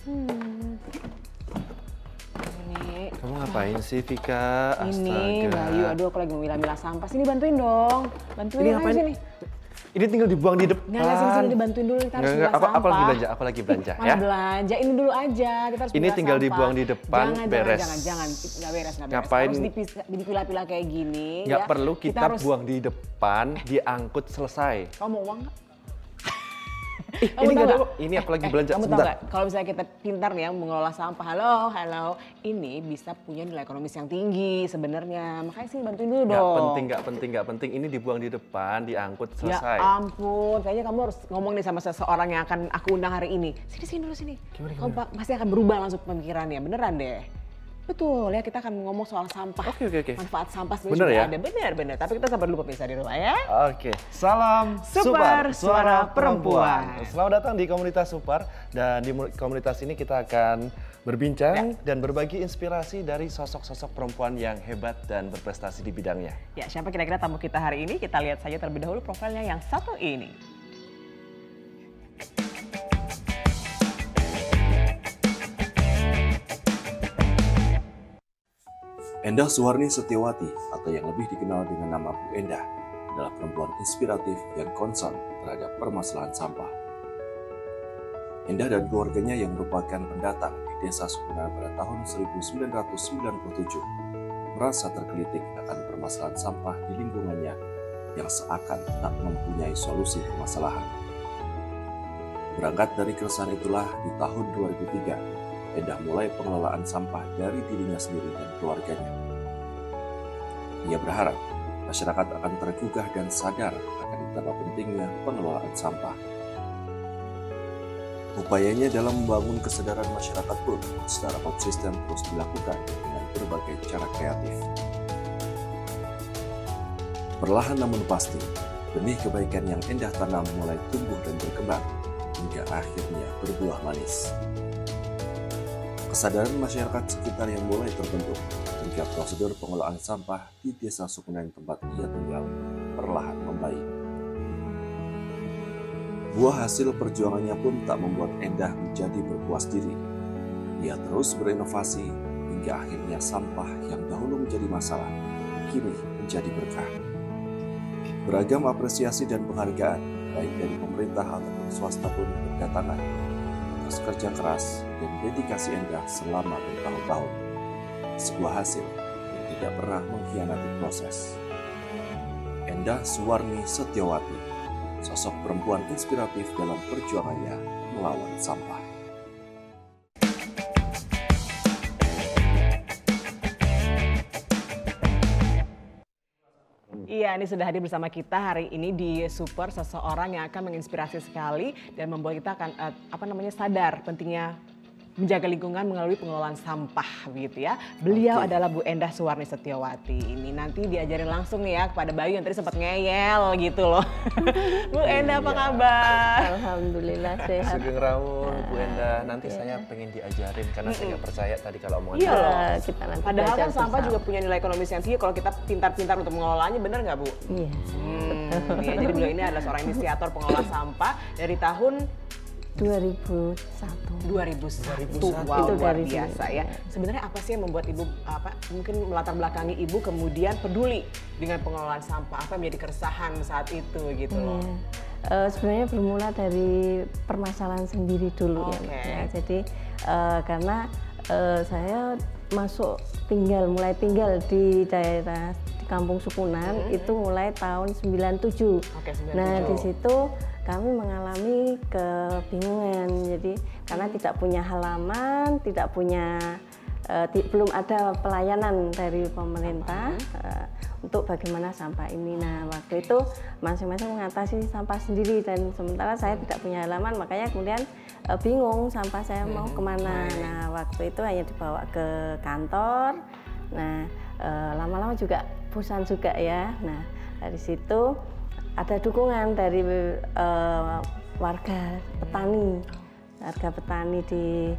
Ini. Kamu ngapain sih, Vika? Astaga. Ini Bayu, aduh aku lagi memilah-milah sampah. Sini bantuin dong. Bantuin Ini ngapain? sini. Ini tinggal dibuang di depan. Nggak, sini dibantuin dulu, kita harus milah sampah. Aku lagi belanja, Mana ya. belanja, ini dulu aja, kita harus Ini milah tinggal sampah. dibuang di depan, beres. Jangan, nggak beres. Ngapain? Harus dipilah-pilah kayak gini. Nggak ya. perlu kita harus... buang di depan, diangkut selesai. Kamu mau uang nggak? Ini nggak ada, ini aku lagi belanja. Kamu tahu Sebentar. nggak, kalau misalnya kita pintar nih ya mengelola sampah, halo, ini bisa punya nilai ekonomis yang tinggi sebenarnya. Makanya sih bantuin dulu dong. Nggak penting. Ini dibuang di depan, diangkut, selesai. Ya ampun, kayaknya kamu harus ngomong nih sama seseorang yang akan aku undang hari ini. Sini dulu sini. Kamu pasti akan berubah langsung pemikirannya, beneran deh. Betul ya, kita akan ngomong soal sampah. Oke. Manfaat sampah Bener ya? ada. Bener. Tapi kita sabar dulu pemirsa di rumah ya. Oke, salam Super Suara Perempuan. Selamat datang di komunitas Super, dan di komunitas ini kita akan berbincang dan berbagi inspirasi dari sosok-sosok perempuan yang hebat dan berprestasi di bidangnya. Ya, siapa kira-kira tamu kita hari ini? Kita lihat saja terlebih dahulu profilnya yang satu ini. Endah Suwarni Setiawati, atau yang lebih dikenal dengan nama Bu Endah, adalah perempuan inspiratif yang concern terhadap permasalahan sampah. Endah dan keluarganya yang merupakan pendatang di Desa Sukunan pada tahun 1997 merasa tergelitik akan permasalahan sampah di lingkungannya yang seakan tak mempunyai solusi permasalahan. Berangkat dari keresahan itulah di tahun 2003, Endah mulai pengelolaan sampah dari dirinya sendiri dan keluarganya. Ia berharap masyarakat akan tergugah dan sadar akan betapa pentingnya pengelolaan sampah. Upayanya dalam membangun kesadaran masyarakat pun secara konsisten terus dilakukan dengan berbagai cara kreatif. Perlahan namun pasti, benih kebaikan yang Endah tanam mulai tumbuh dan berkembang hingga akhirnya berbuah manis. Kesadaran masyarakat sekitar yang mulai terbentuk hingga prosedur pengelolaan sampah di Desa Sukunan tempat ia tinggal perlahan membaik. Buah hasil perjuangannya pun tak membuat Endah menjadi berpuas diri. Ia terus berinovasi hingga akhirnya sampah yang dahulu menjadi masalah kini menjadi berkah. Beragam apresiasi dan penghargaan baik dari pemerintah ataupun swasta pun berdatangan atas kerja keras dan dedikasi Endah selama bertahun-tahun. Sebuah hasil yang tidak pernah mengkhianati proses. Endah Suwarni Setiawati, sosok perempuan inspiratif dalam perjuangannya melawan sampah. Iya, ini sudah hadir bersama kita hari ini di Super, seseorang yang akan menginspirasi sekali dan membuat kita akan sadar pentingnya menjaga lingkungan melalui pengelolaan sampah begitu ya. Beliau adalah Bu Endah Suwarni Setiawati. Ini nanti diajarin langsung nih ya kepada Bayu yang tadi sempat ngeyel gitu loh. Bu Endah apa kabar? Alhamdulillah sehat. Sugeng Rawuh, Bu Endah. Nanti saya pengen diajarin karena saya nggak percaya tadi kalau omongan Iya loh. Kita nanti Padahal kan belajar sampah bersama. juga punya nilai ekonomis yang tinggi kalau kita pintar-pintar untuk mengelolanya, benar nggak Bu? Iya. Ya, jadi beliau ini adalah seorang inisiator pengelola sampah dari tahun 2001. 2001. Itu Wow, luar dari biasa sini. ya. Sebenarnya apa sih yang membuat Ibu mungkin melatar belakangi Ibu kemudian peduli dengan pengelolaan sampah? Apa yang menjadi keresahan saat itu gitu loh? Sebenarnya bermula dari permasalahan sendiri dulu ya, Mbak, ya. Jadi karena saya mulai tinggal di daerah di Kampung Sukunan itu mulai tahun 97. Oke, 97. Nah, di situ kami mengalami kebingungan. Jadi karena tidak punya halaman, tidak punya belum ada pelayanan dari pemerintah untuk bagaimana sampah ini. Nah, waktu itu masing-masing mengatasi sampah sendiri dan sementara saya tidak punya halaman, makanya kemudian bingung sampah saya mau kemana. Nah, waktu itu hanya dibawa ke kantor. Nah, lama-lama juga bosan juga ya. Nah, dari situ ada dukungan dari warga petani di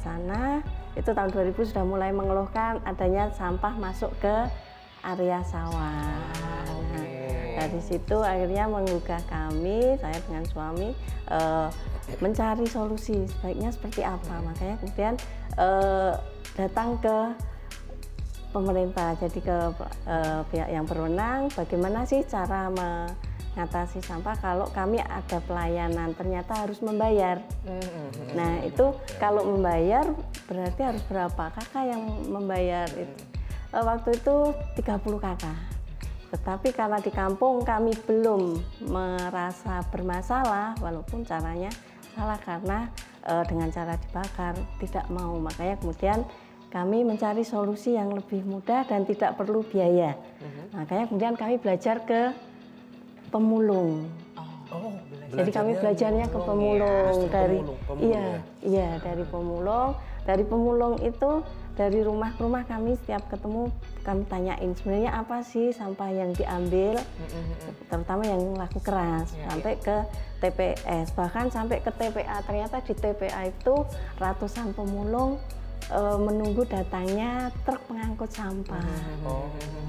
sana. Itu tahun 2000 sudah mulai mengeluhkan adanya sampah masuk ke area sawah. Nah, dari situ akhirnya menggugah kami, saya dengan suami, mencari solusi sebaiknya seperti apa. Makanya kemudian datang ke pemerintah, jadi ke pihak yang berwenang, bagaimana sih cara mengatasi sampah kalau kami ada pelayanan, ternyata harus membayar. Nah itu kalau membayar berarti harus berapa? Kakak yang membayar itu. Waktu itu 30 kakak. Tetapi karena di kampung kami belum merasa bermasalah, walaupun caranya salah karena dengan cara dibakar tidak mau. Makanya kemudian kami mencari solusi yang lebih mudah dan tidak perlu biaya. Makanya kemudian kami belajar ke pemulung. Jadi kami belajarnya ke pemulung dari dari pemulung. Dari pemulung itu dari rumah ke rumah kami setiap ketemu kami tanyain sebenarnya apa sih sampah yang diambil, terutama yang laku keras, sampai ke TPS, bahkan sampai ke TPA. Ternyata di TPA itu ratusan pemulung menunggu datangnya truk pengangkut sampah.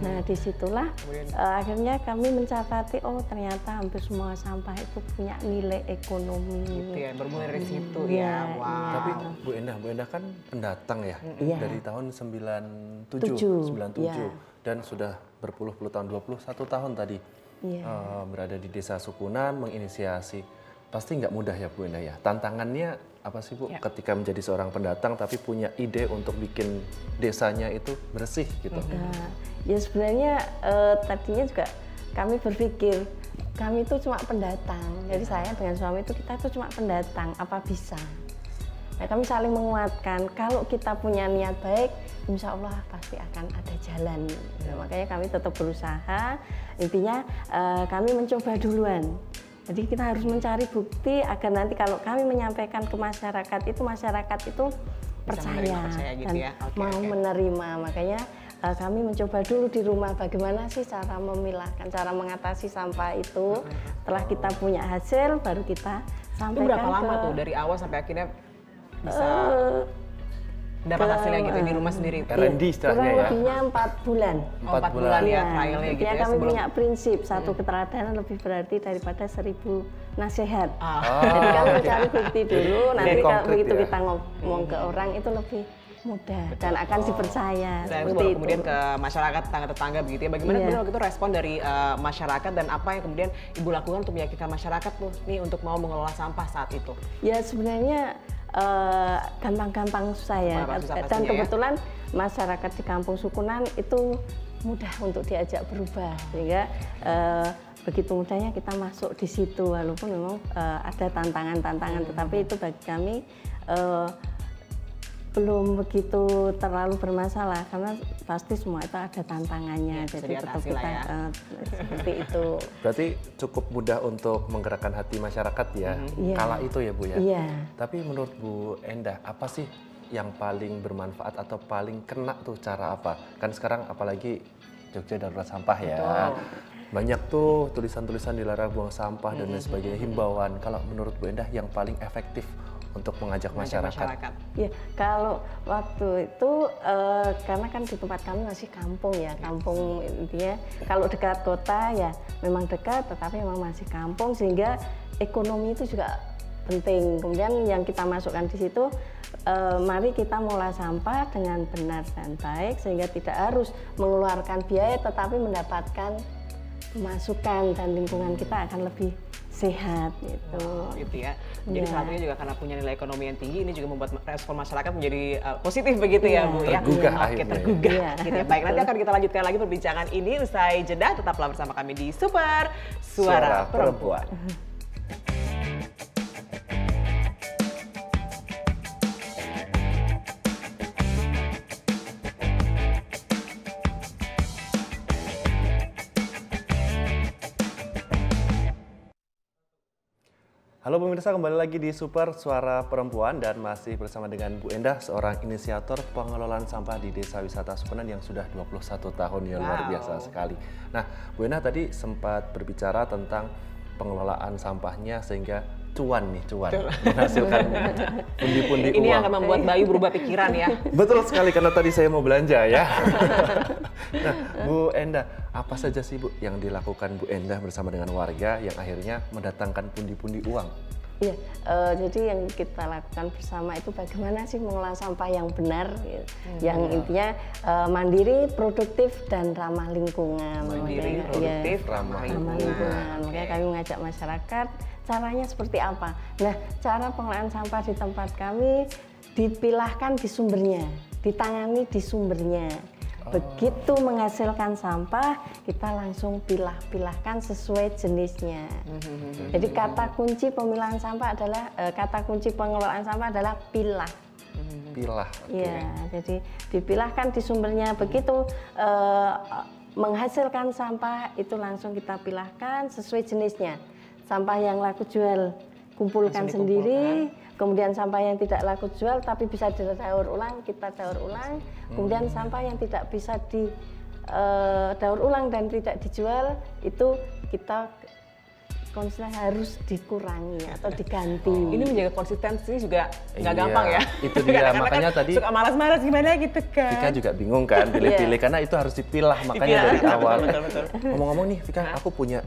Nah disitulah akhirnya kami mencatati, oh ternyata hampir semua sampah itu punya nilai ekonomi. Gitu ya, bermulai dari situ ya. Wow. Tapi Bu Endah kan pendatang ya, dari tahun 97 dan sudah berpuluh-puluh tahun, 21 tahun tadi berada di Desa Sukunan menginisiasi. Pasti nggak mudah ya Bu Endah ya. Tantangannya apa sih Bu ketika menjadi seorang pendatang tapi punya ide untuk bikin desanya itu bersih gitu? Ya sebenarnya tadinya juga kami berpikir kami itu cuma pendatang. Jadi saya dengan suami itu kita itu cuma pendatang, apa bisa? Nah, kami saling menguatkan. Kalau kita punya niat baik, insya Allah pasti akan ada jalan. Nah, makanya kami tetap berusaha. Intinya kami mencoba duluan. Jadi kita harus mencari bukti agar nanti kalau kami menyampaikan ke masyarakat itu percaya gitu dan mau menerima. Makanya kami mencoba dulu di rumah bagaimana sih cara memilahkan, cara mengatasi sampah itu. Setelah kita punya hasil baru kita sampaikan. Itu berapa lama tuh dari awal sampai akhirnya bisa dapat hasilnya gitu di rumah sendiri? R&D istilahnya ya? Kurang lebihnya 4 bulan. 4 bulan ya trialnya gitu ya. Kami punya prinsip, satu keteladanan lebih berarti daripada 1000 nasihat. Jadi kami mencari bukti dulu, nanti begitu kita ngomong ke orang itu lebih mudah dan akan dipercaya. Dan itu kemudian ke masyarakat, tetangga-tetangga begitu ya. Bagaimana kemudian waktu itu respon dari masyarakat dan apa yang kemudian Ibu lakukan untuk meyakinkan masyarakat tuh nih untuk mau mengelola sampah saat itu? Ya sebenarnya gampang-gampang susah ya. Dan kebetulan masyarakat di Kampung Sukunan itu mudah untuk diajak berubah, sehingga begitu mudahnya kita masuk di situ, walaupun memang ada tantangan-tantangan, tetapi itu bagi kami belum begitu terlalu bermasalah karena pasti semua itu ada tantangannya, jadi tetap kita seperti itu. Berarti cukup mudah untuk menggerakkan hati masyarakat ya, kala itu ya Bu ya. Tapi menurut Bu Endah apa sih yang paling bermanfaat atau paling kena tuh cara apa? Kan sekarang apalagi Jogja darurat sampah ya. Banyak tuh tulisan-tulisan dilarang buang sampah dan lain sebagainya, himbauan. Kalau menurut Bu Endah yang paling efektif untuk mengajak masyarakat? Ya, kalau waktu itu karena kan di tempat kami masih kampung ya, kampung intinya. Kalau dekat kota ya memang dekat, tetapi memang masih kampung sehingga ekonomi itu juga penting. Kemudian yang kita masukkan di situ, mari kita mengolah sampah dengan benar dan baik sehingga tidak harus mengeluarkan biaya, tetapi mendapatkan pemasukan dan lingkungan kita akan lebih sehat gitu. Gitu ya. Jadi salah satunya juga karena punya nilai ekonomi yang tinggi, ini juga membuat respon masyarakat menjadi positif begitu ya Bu ya. Tergugah akhirnya. Tergugah. Gitu ya. Baik, nanti akan kita lanjutkan lagi perbincangan ini usai jeda. Tetaplah bersama kami di Super Suara Perempuan. Halo pemirsa, kembali lagi di Super Suara Perempuan dan masih bersama dengan Bu Endah, seorang inisiator pengelolaan sampah di Desa Wisata Sukunan yang sudah 21 tahun ya, luar biasa sekali. Nah, Bu Endah tadi sempat berbicara tentang pengelolaan sampahnya sehingga cuan menghasilkan pundi-pundi uang. Ini akan membuat Bayu berubah pikiran ya. Betul sekali, karena tadi saya mau belanja ya. Nah, Bu Endah, apa saja sih Bu yang dilakukan Bu Endah bersama dengan warga yang akhirnya mendatangkan pundi-pundi uang? Iya, jadi yang kita lakukan bersama itu bagaimana sih mengolah sampah yang benar, gitu. Yang intinya mandiri, produktif, dan ramah lingkungan. Mandiri, produktif, ramah lingkungan. Makanya kami mengajak masyarakat, caranya seperti apa? Nah, cara pengelolaan sampah di tempat kami dipilahkan di sumbernya, ditangani di sumbernya. Begitu menghasilkan sampah, kita langsung pilahkan sesuai jenisnya. Jadi kata kunci pemilahan sampah adalah, kata kunci pengelolaan sampah adalah pilah. Pilah. Iya, jadi dipilahkan di sumbernya. Begitu menghasilkan sampah itu langsung kita pilahkan sesuai jenisnya. Sampah yang laku jual kumpulkan sendiri, kemudian sampah yang tidak laku jual tapi bisa didaur ulang, kita daur ulang. Kemudian sampah yang tidak bisa didaur ulang dan tidak dijual itu kita konsisten harus dikurangi atau diganti. Ini menjaga konsistensi juga nggak gampang ya. Itu dia, makanya tadi suka malas-malas gimana gitu kan. Vika juga bingung kan pilih-pilih karena itu harus dipilah, makanya dari awal. Betul. Ngomong-ngomong nih Vika, aku punya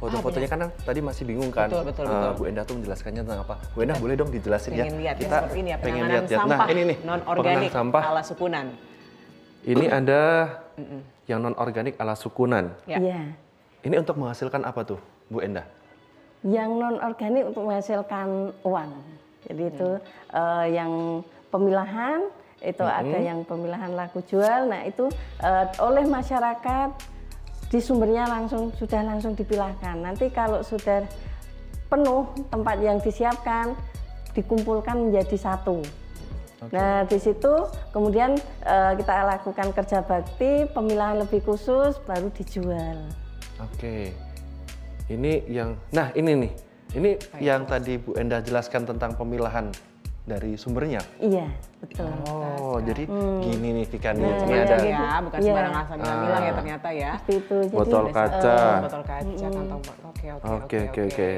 foto-fotonya kan tadi masih bingung kan. Betul. Bu Endah tuh menjelaskannya tentang apa. Bu Endah boleh dong dijelasin ya. Pengen lihat Kita seperti ini ya, pengen penanganan lihat ya. sampah Nah ini nih, non-organik sampah ala sukunan. Ini ada yang non-organik ala sukunan. Iya. Ini untuk menghasilkan apa tuh Bu Endah? Yang non-organik untuk menghasilkan uang. Jadi itu yang pemilahan, itu ada yang pemilahan laku jual. Nah itu oleh masyarakat di sumbernya sudah langsung dipilahkan. Nanti kalau sudah penuh tempat yang disiapkan, dikumpulkan menjadi satu. Nah di situ kemudian kita lakukan kerja bakti, pemilahan lebih khusus, baru dijual. Oke. Ini yang, nah ini nih, ini yang tadi Bu Endah jelaskan tentang pemilahan dari sumbernya. Iya, betul. Oh, jadi gini nih Vika nih. Ini ada ya, bukan sembarang asal bilang ya ternyata ya. Itu. Jadi, botol kaca. Botol kaca, kantong. Oke.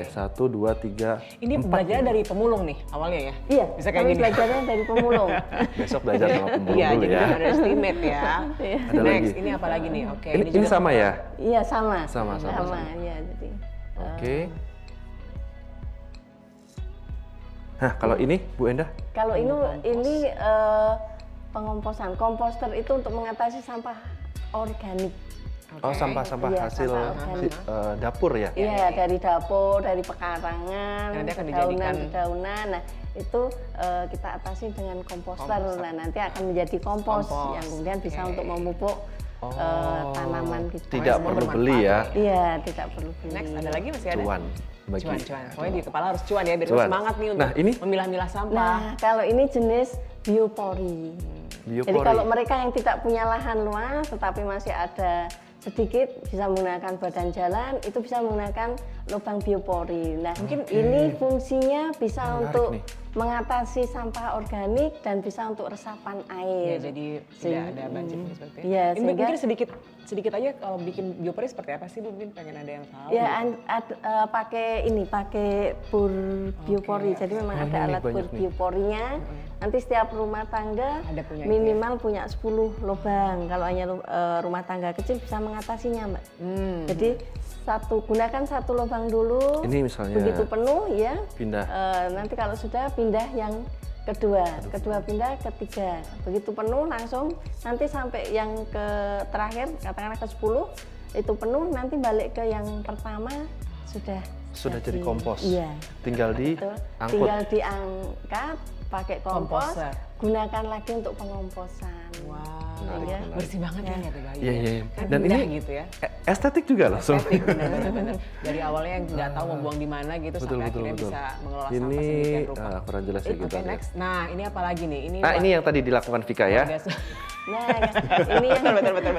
1, 2, 3. Ini belajar dari pemulung nih awalnya ya? Iya, bisa kayak gini. belajarnya dari pemulung. Besok belajar sama pemulung Iya, dulu jadi ya. ada estimate ya. Ada Next, lagi. ini apa lagi nih? Oke. Ini sama ya? Iya, sama. Sama. Iya, jadi. Oke. Nah, kalau ini Bu Endah? Kalau ini pengomposan. Komposter itu untuk mengatasi sampah organik. Oh, sampah-sampah Iya, hasil dapur ya? Iya, dari dapur, dari pekarangan, Nanti akan dijadikan dedaunan. Nah, itu kita atasi dengan komposter. Nah, nanti akan menjadi kompos yang kemudian bisa untuk memupuk tanaman kita. Tidak perlu beli ya? Iya, tidak perlu beli. Next, ada lagi masih ada? Cuan. Cuan. Pokoknya di kepala harus cuan ya, biar semangat nih untuk memilah-milah sampah. Nah, kalau ini jenis biopori. Jadi kalau mereka yang tidak punya lahan luas tetapi masih ada sedikit bisa menggunakan badan jalan, itu bisa menggunakan lubang biopori. Nah, mungkin ini fungsinya bisa untuk mengatasi sampah organik dan bisa untuk resapan air. Ya, jadi tidak ada banjir seperti itu. Ya, ini mungkin sedikit aja kalau bikin biopori seperti apa sih Bu? Mungkin pengen ada yang tahu. Ya, pakai bur biopori. Jadi memang ada alat bur bioporinya. Nanti setiap rumah tangga minimal punya 10 lubang. Kalau hanya rumah tangga kecil bisa mengatasinya, Mbak. Jadi gunakan satu lubang dulu. Ini misalnya. Begitu penuh ya. Pindah. Nanti kalau sudah pindah yang kedua pindah, ketiga. Begitu penuh langsung nanti sampai yang terakhir katakanlah ke 10 itu penuh, nanti balik ke yang pertama sudah jadi kompos. Iya. Tinggal diangkut. Tinggal diangkat pakai kompos, gunakan lagi untuk pengomposan. Wow, ya. Bersih banget ya Bayu. Iya. Kan Dan ini gitu ya. Estetik juga loh. Estetik, benar. Dari awalnya yang nggak tahu mau buang di mana gitu sampai akhirnya bisa mengelola sampah sedemikian rupa. Ini kurang jelas ya gitu. Oke, next. Nah, ini apa lagi nih? Ini yang tadi dilakukan Vika ya. Nah, ini yang betul.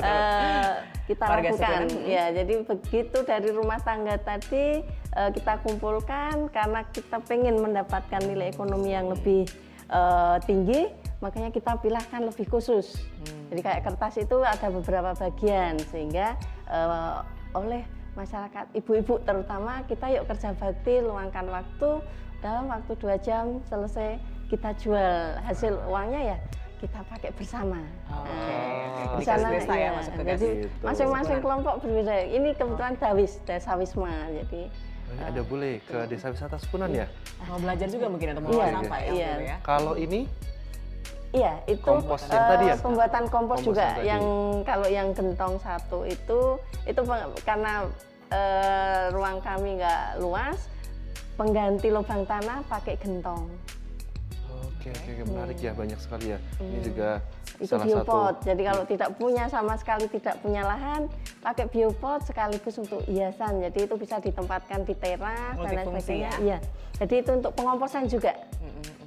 kita lakukan. Ya, jadi begitu dari rumah tangga tadi kita kumpulkan karena kita pengen mendapatkan nilai ekonomi yang lebih tinggi, makanya kita pilahkan lebih khusus. Jadi kayak kertas itu ada beberapa bagian sehingga oleh masyarakat ibu-ibu terutama kita yuk kerja bakti, luangkan waktu, dalam waktu 2 jam selesai kita jual, hasil uangnya ya kita pakai bersama. Di sana ya, jadi masing-masing kelompok berbeda. Ini kebetulan desa Wisma, jadi Ada boleh ke Desa Wisata Sukunan ya? Mau belajar juga mungkin untuk mengolah sampah ya. Kalau ini? Iya, itu kompos yang tadi ya? Pembuatan kompos juga yang kalau yang gentong satu itu karena ruang kami nggak luas, pengganti lubang tanah pakai gentong. Oke, menarik ya, banyak sekali ya. Ini juga itu salah biopot. satu. Jadi kalau tidak punya sama sekali tidak punya lahan, pakai biopot sekaligus untuk hiasan. Jadi itu bisa ditempatkan di teras dan lain sebagainya. Iya. Jadi itu untuk pengomposan juga.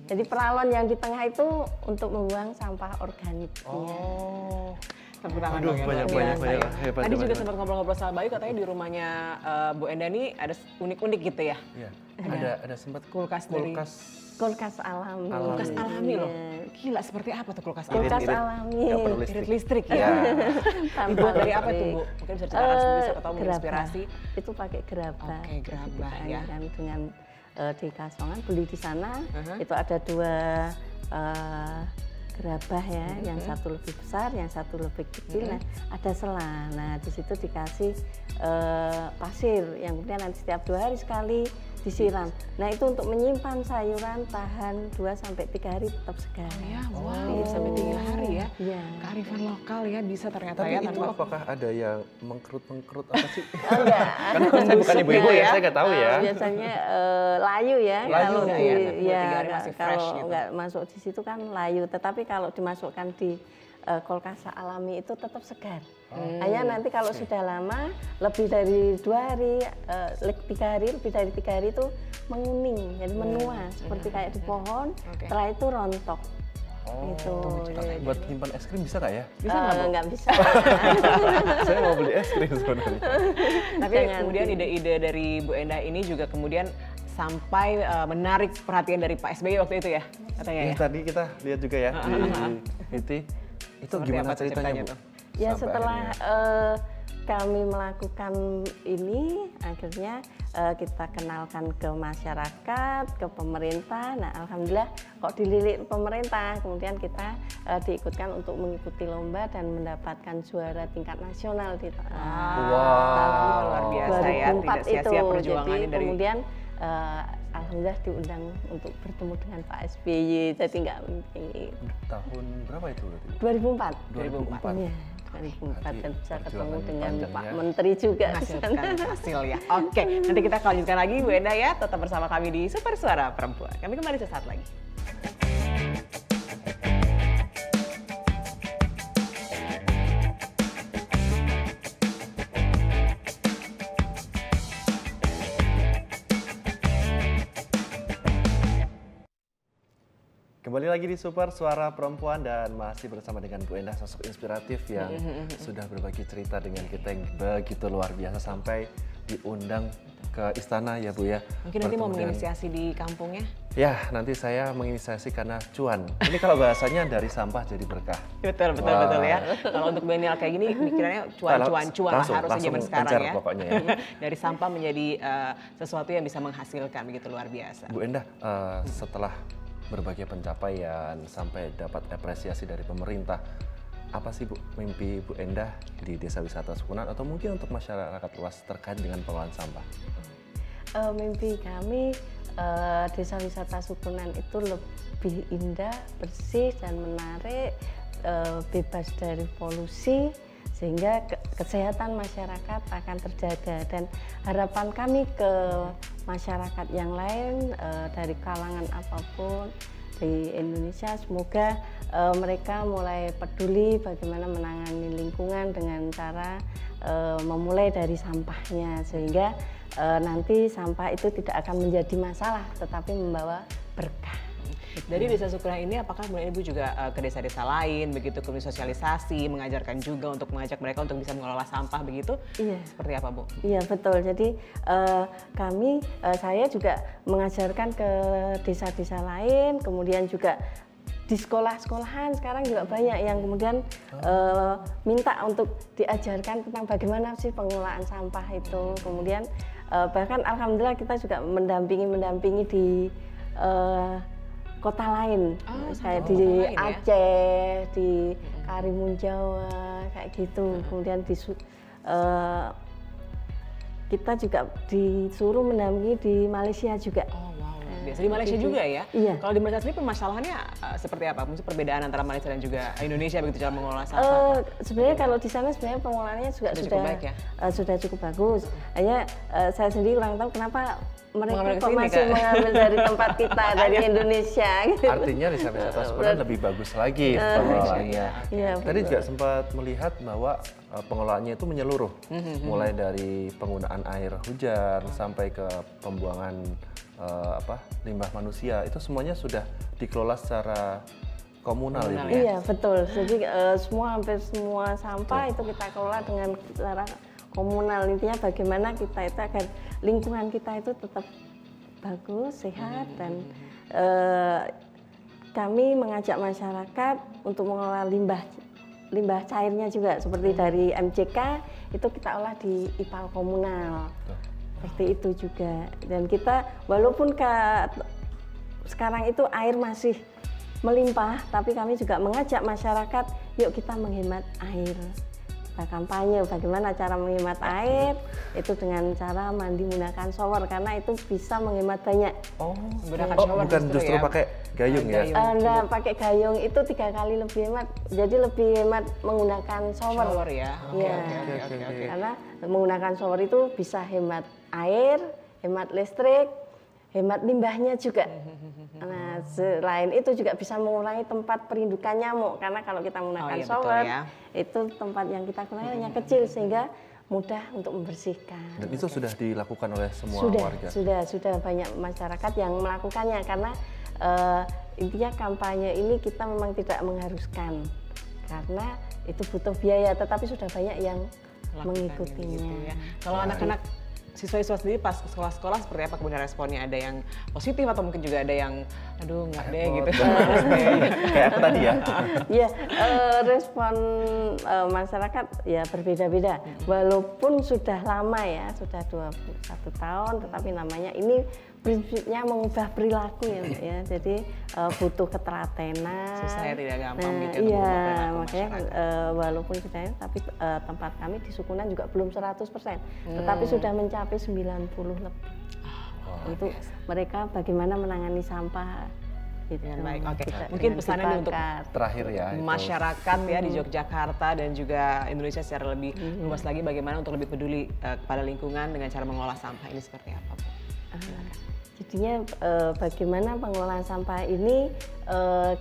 Jadi peralon yang di tengah itu untuk membuang sampah organiknya. Oh. Tepuk tangan Aduh, dong ya. banyak. Tadi juga sempat ngobrol-ngobrol sama Bayu, katanya di rumahnya Bu Endah ini ada unik-unik gitu ya? Iya. Ada sempat kulkas alami. Kulkas alami loh. Gila, seperti apa tuh kulkas alami? Kulkas alami. Irit listrik ya. Dibuat dari apa tuh Bu? Mungkin bisa ceritakan sedikit atau menginspirasi. Itu pakai gerabah. Oke, gerabah ya. Dengan di Kasongan beli di sana, itu ada 2 gerabah ya, yang satu lebih besar, yang satu lebih kecil. Nah, ada selang. Nah, di situ dikasih pasir yang kemudian nanti setiap 2 hari sekali disiram. Nah, itu untuk menyimpan sayuran tahan 2-3 hari tetap segar. Ya, wow, sampai 3 hari ya. Iya. Kearifan lokal ya bisa ternyata. Tapi ya. Itu apakah ada yang mengkerut apa sih? Enggak. Karena saya bukan ibu-ibu ya, saya nggak tahu ya. Biasanya layu ya. Layu Kalau nggak masuk di situ kan layu. Tetapi kalau dimasukkan di kulkas alami itu tetap segar. Hanya nanti kalau sudah lama, lebih dari 2 hari, 3 hari, lebih dari 3 hari itu menguning, jadi menua seperti kayak di pohon. Setelah itu rontok. Itu. Buat nyimpan es krim bisa nggak ya? Bisa nggak, Bu? Nggak bisa. Saya mau beli es krim sebenarnya. Tapi kemudian ide-ide dari Bu Endah ini juga kemudian sampai menarik perhatian dari Pak SBY waktu itu ya, katanya ya? Tadi kita lihat juga ya di itu gimana ceritanya Bu? Ya setelah kami melakukan ini, akhirnya kita kenalkan ke masyarakat, ke pemerintah. Nah, alhamdulillah kok dilirik pemerintah, kemudian kita diikutkan untuk mengikuti lomba dan mendapatkan juara tingkat nasional di luar biasa 2004 ya, tidak sia-sia perjuangannya dari kemudian alhamdulillah diundang untuk bertemu dengan Pak SBY. Jadi nggak tahun berapa itu berarti? 2004. Iya. 2004 dan bisa ketemu dengan Pak ya. Menteri juga. Menghasilkan hasil ya. Oke, nanti kita lanjutkan lagi Bu Endah ya. Tetap bersama kami di Super Suara Perempuan. Kami kembali sesaat lagi. Kembali lagi di Super Suara Perempuan dan masih bersama dengan Bu Endah, sosok inspiratif yang sudah berbagi cerita dengan kita yang begitu luar biasa sampai diundang ke istana ya Bu ya. Mungkin nanti mau menginisiasi di kampungnya? Ya, nanti saya menginisiasi karena cuan. Ini kalau bahasanya dari sampah jadi berkah. Betul ya. Kalau untuk milenial kayak gini mikirnya cuan harus zaman sekarang ya. Pokoknya ya. Dari sampah menjadi sesuatu yang bisa menghasilkan, begitu luar biasa. Bu Endah, setelah berbagai pencapaian sampai dapat apresiasi dari pemerintah, apa sih Bu mimpi Bu Endah di Desa Wisata Sukunan atau mungkin untuk masyarakat luas terkait dengan pengelolaan sampah? Mimpi kami Desa Wisata Sukunan itu lebih indah, bersih dan menarik, bebas dari polusi, sehingga kesehatan masyarakat akan terjaga. Dan harapan kami ke masyarakat yang lain dari kalangan apapun di Indonesia, semoga mereka mulai peduli bagaimana menangani lingkungan dengan cara memulai dari sampahnya, sehingga nanti sampah itu tidak akan menjadi masalah tetapi membawa berkah. Dari Desa Sukunan ini apakah kemudian Ibu juga ke desa-desa lain begitu, kemudian sosialisasi, mengajarkan juga untuk mengajak mereka untuk bisa mengelola sampah begitu? Iya. Seperti apa Bu? Iya betul, jadi saya juga mengajarkan ke desa-desa lain, kemudian juga di sekolah-sekolahan sekarang juga banyak yang kemudian minta untuk diajarkan tentang bagaimana sih pengelolaan sampah itu. Kemudian bahkan alhamdulillah kita juga mendampingi di kota lain, kayak di Aceh, di Karimun Jawa, kayak gitu. Kemudian kita juga disuruh mendampingi di Malaysia juga. Oh wow, biasa di Malaysia juga ya? Iya. Kalau di Malaysia sendiri permasalahannya seperti apa? Mungkin perbedaan antara Malaysia dan juga Indonesia begitu cara mengelola sampah? Sebenarnya kalau di sana sebenarnya pengolahannya juga cukup baik ya? Sudah cukup bagus. Hanya saya sendiri kurang tahu kenapa mereka kok masih kan? mengambil dari tempat kita dari Indonesia. Gitu. Artinya desa wisata sebenarnya lebih bagus lagi pengelolaannya. Iya, Tadi juga sempat melihat bahwa pengelolaannya itu menyeluruh, mulai dari penggunaan air hujan sampai ke pembuangan limbah manusia, itu semuanya sudah dikelola secara komunal ya? Iya betul. Jadi hampir semua sampah itu kita kelola dengan cara komunal. Intinya bagaimana kita itu agar lingkungan kita itu tetap bagus, sehat, dan kami mengajak masyarakat untuk mengelola limbah cairnya juga seperti dari MCK itu kita olah di IPAL komunal. Seperti itu juga. Dan kita walaupun sekarang itu air masih melimpah, tapi kami juga mengajak masyarakat, yuk kita menghemat air. Kita kampanye bagaimana cara menghemat air, itu dengan cara mandi menggunakan shower, karena itu bisa menghemat banyak. Oh, bukan justru ya? Pakai gayung ya? Enggak, pakai gayung itu 3 kali lebih hemat, jadi lebih hemat menggunakan shower. Shower ya? Oke. Karena menggunakan shower itu bisa hemat air, hemat listrik, hemat limbahnya juga. Nah, selain itu juga bisa mengurangi tempat perindukan nyamuk, karena kalau kita menggunakan shower, itu tempat yang kita gunakan hanya kecil sehingga mudah untuk membersihkan. Dan itu sudah dilakukan oleh semua warga? Sudah banyak masyarakat yang melakukannya, karena intinya kampanye ini kita memang tidak mengharuskan, karena itu butuh biaya, tetapi sudah banyak yang mengikutinya. Gitu ya. Kalau anak-anak siswa-siswa sendiri pas sekolah-sekolah seperti apa kemudian responnya? Ada yang positif atau mungkin juga ada yang aduh nggak deh gitu? Kayak aku tadi ya? Iya, respon masyarakat ya berbeda-beda. Walaupun sudah lama ya, sudah 21 tahun, tetapi namanya ini prinsipnya mengubah perilaku ya Mbak ya. Jadi butuh ketelatenan. Susah ya, tidak gampang gitu. Iya, makanya walaupun sudah tapi tempat kami di Sukunan juga belum 100%, tetapi sudah mencapai 90 lebih. Untuk mereka bagaimana menangani sampah. Gitu. Baik, oke. Mungkin pesannya untuk terakhir ya masyarakat ya di Yogyakarta dan juga Indonesia secara lebih luas lagi, bagaimana untuk lebih peduli kepada lingkungan dengan cara mengolah sampah ini seperti apa, Bu? Jadinya bagaimana pengelolaan sampah ini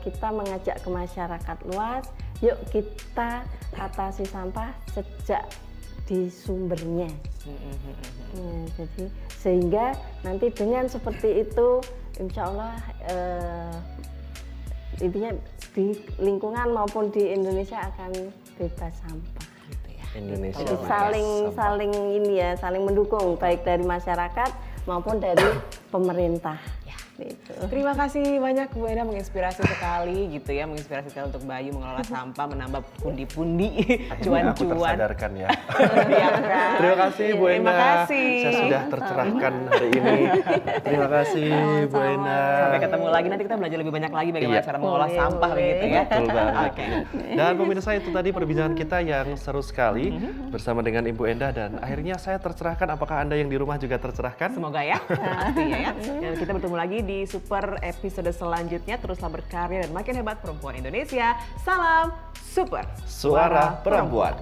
kita mengajak ke masyarakat luas, yuk kita atasi sampah sejak di sumbernya. Jadi sehingga nanti dengan seperti itu, insya Allah intinya di lingkungan maupun di Indonesia akan bebas sampah. Indonesia saling ini ya, saling mendukung baik dari masyarakat maupun dari pemerintah. Ya, gitu. Terima kasih banyak Bu Endah, menginspirasi sekali gitu ya, menginspirasi sekali untuk Bayu mengelola sampah, menambah pundi-pundi cuan-cuan. Aku tersadarkan ya. Ya kan? Terima kasih Bu Endah. Terima kasih. Saya sudah tercerahkan hari ini. Terima kasih Bu Endah. Sampai ketemu lagi, nanti kita belajar lebih banyak lagi bagaimana cara mengolah sampah begitu ya. Betul banget. Dan pemirsa, itu tadi perbincangan kita yang seru sekali bersama dengan Ibu Endah, dan akhirnya saya tercerahkan. Apakah Anda yang di rumah juga tercerahkan? Semoga ya, pastinya ya. Dan kita bertemu lagi di Super episode selanjutnya. Teruslah berkarya dan makin hebat perempuan Indonesia. Salam Super Suara Perempuan.